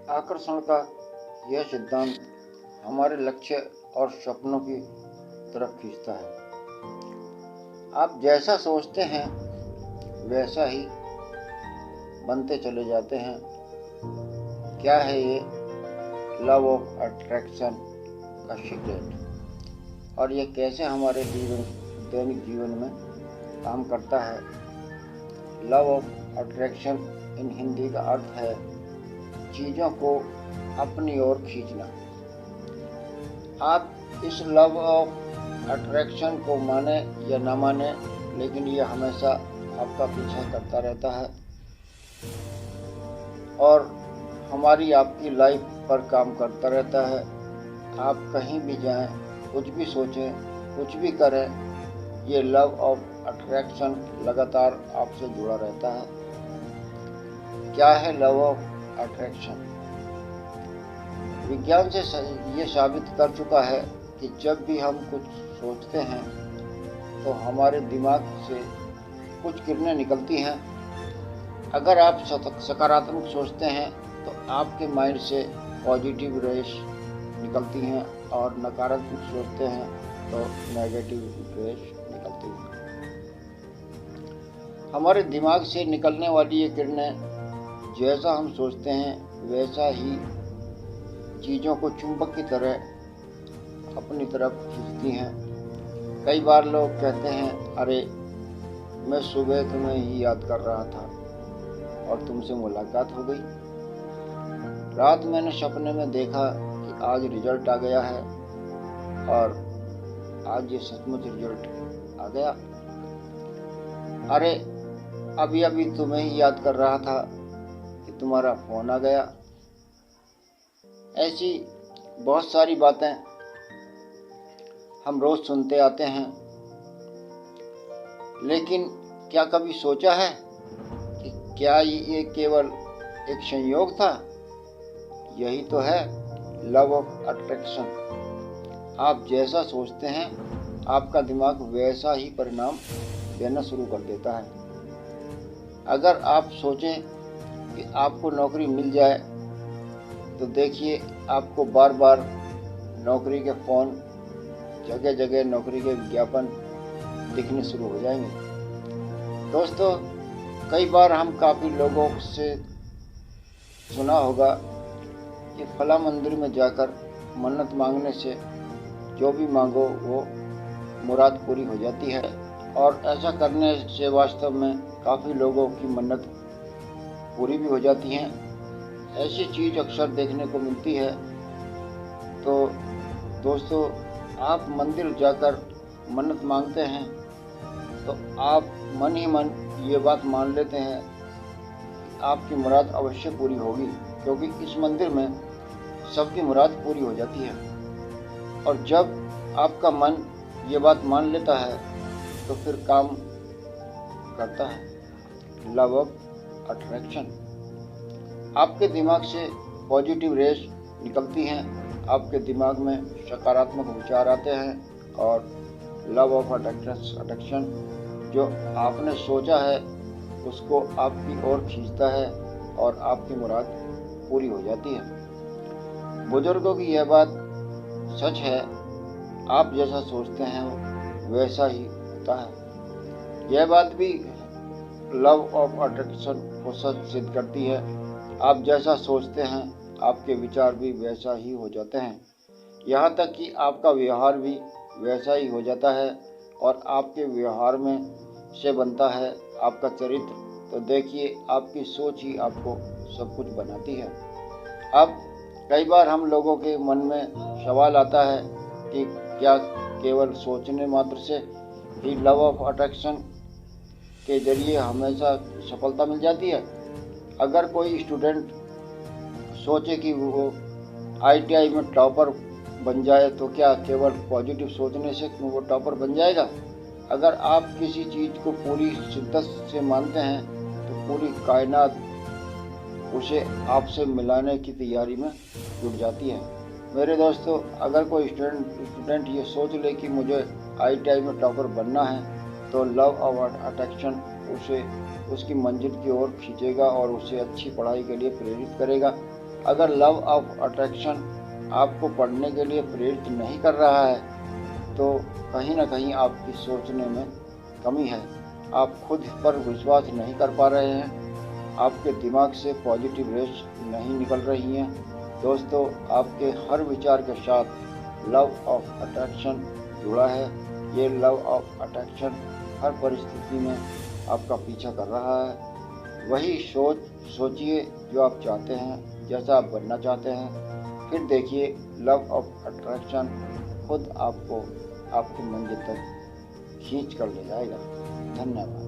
आकर्षण का यह सिद्धांत हमारे लक्ष्य और सपनों की तरफ खींचता है। आप जैसा सोचते हैं वैसा ही बनते चले जाते हैं। क्या है ये लव ऑफ अट्रैक्शन का सीक्रेट और ये कैसे हमारे दैनिक जीवन में काम करता है? Love of attraction in Hindi का अर्थ है चीज़ों को अपनी ओर खींचना। आप इस लव ऑफ अट्रैक्शन को माने या ना माने, लेकिन ये हमेशा आपका पीछा करता रहता है और हमारी आपकी लाइफ पर काम करता रहता है। आप कहीं भी जाएं, कुछ भी सोचें, कुछ भी करें, ये लव ऑफ अट्रैक्शन लगातार आपसे जुड़ा रहता है। क्या है लव ऑफ अट्रैक्शन? विज्ञान से ये साबित कर चुका है कि जब भी हम कुछ सोचते हैं तो हमारे दिमाग से कुछ किरणें निकलती हैं। अगर आप सकारात्मक सोचते हैं तो आपके माइंड से पॉजिटिव रेस निकलती हैं और नकारात्मक सोचते हैं तो नेगेटिव रेस निकलती हैं। हमारे दिमाग से निकलने वाली ये किरणें जैसा हम सोचते हैं वैसा ही चीज़ों को चुंबक की तरह अपनी तरफ खींचती हैं। कई बार लोग कहते हैं, अरे मैं सुबह तुम्हें ही याद कर रहा था और तुमसे मुलाकात हो गई। रात मैंने सपने में देखा कि आज रिजल्ट आ गया है और आज ये सचमुच रिजल्ट आ गया। अरे अभी अभी तुम्हें ही याद कर रहा था कि तुम्हारा फ़ोन आ गया। ऐसी बहुत सारी बातें हम रोज़ सुनते आते हैं, लेकिन क्या कभी सोचा है कि क्या ये केवल एक संयोग था? यही तो है लव ऑफ अट्रैक्शन। आप जैसा सोचते हैं आपका दिमाग वैसा ही परिणाम देना शुरू कर देता है। अगर आप सोचें कि आपको नौकरी मिल जाए तो देखिए आपको बार बार नौकरी के फ़ोन, जगह जगह नौकरी के विज्ञापन दिखने शुरू हो जाएंगे। दोस्तों, कई बार हम काफ़ी लोगों से सुना होगा कि फला मंदिर में जाकर मन्नत मांगने से जो भी मांगो वो मुराद पूरी हो जाती है, और ऐसा करने से वास्तव में काफ़ी लोगों की मन्नत पूरी भी हो जाती हैं। ऐसी चीज़ अक्सर देखने को मिलती है। तो दोस्तों, आप मंदिर जाकर मन्नत मांगते हैं तो आप मन ही मन ये बात मान लेते हैं कि आपकी मुराद अवश्य पूरी होगी, क्योंकि इस मंदिर में सबकी मुराद पूरी हो जाती है। और जब आपका मन ये बात मान लेता है तो फिर काम करता है लव ऑफ अट्रैक्शन। आपके दिमाग से पॉजिटिव रेस निकलती हैं, आपके दिमाग में सकारात्मक विचार आते हैं और लव ऑफ अट्रैक्शन जो आपने सोचा है उसको आपकी ओर खींचता है और आपकी मुराद पूरी हो जाती है। बुजुर्गों की यह बात सच है, आप जैसा सोचते हैं वैसा ही होता है। यह बात भी लव ऑफ अट्रैक्शन को सच सिद्ध करती है। आप जैसा सोचते हैं आपके विचार भी वैसा ही हो जाते हैं, यहाँ तक कि आपका व्यवहार भी वैसा ही हो जाता है और आपके व्यवहार में से बनता है आपका चरित्र। तो देखिए, आपकी सोच ही आपको सब कुछ बनाती है। अब कई बार हम लोगों के मन में सवाल आता है कि क्या केवल सोचने मात्र से ही लव ऑफ अट्रैक्शन के जरिए हमेशा सफलता मिल जाती है? अगर कोई स्टूडेंट सोचे कि वो IIT में टॉपर बन जाए तो क्या केवल पॉजिटिव सोचने से वो टॉपर बन जाएगा? अगर आप किसी चीज़ को पूरी शिद्दत से मानते हैं तो पूरी कायनात उसे आपसे मिलाने की तैयारी में जुट जाती है। मेरे दोस्तों, अगर कोई स्टूडेंट ये सोच ले कि मुझे IIT में टॉपर बनना है तो लव ऑफ अट्रैक्शन उसे उसकी मंजिल की ओर खींचेगा और उसे अच्छी पढ़ाई के लिए प्रेरित करेगा। अगर लव ऑफ अट्रैक्शन आपको पढ़ने के लिए प्रेरित नहीं कर रहा है तो कहीं ना कहीं आपकी सोचने में कमी है। आप खुद पर विश्वास नहीं कर पा रहे हैं, आपके दिमाग से पॉजिटिव रेस नहीं निकल रही हैं। दोस्तों, आपके हर विचार के साथ लव ऑफ अट्रैक्शन जुड़ा है। ये लव ऑफ अट्रैक्शन हर परिस्थिति में आपका पीछा कर रहा है। वही सोचिए जो आप चाहते हैं, जैसा आप बनना चाहते हैं, फिर देखिए लव ऑफ अट्रैक्शन खुद आपको आपकी मंजिल तक खींच कर ले जाएगा। धन्यवाद।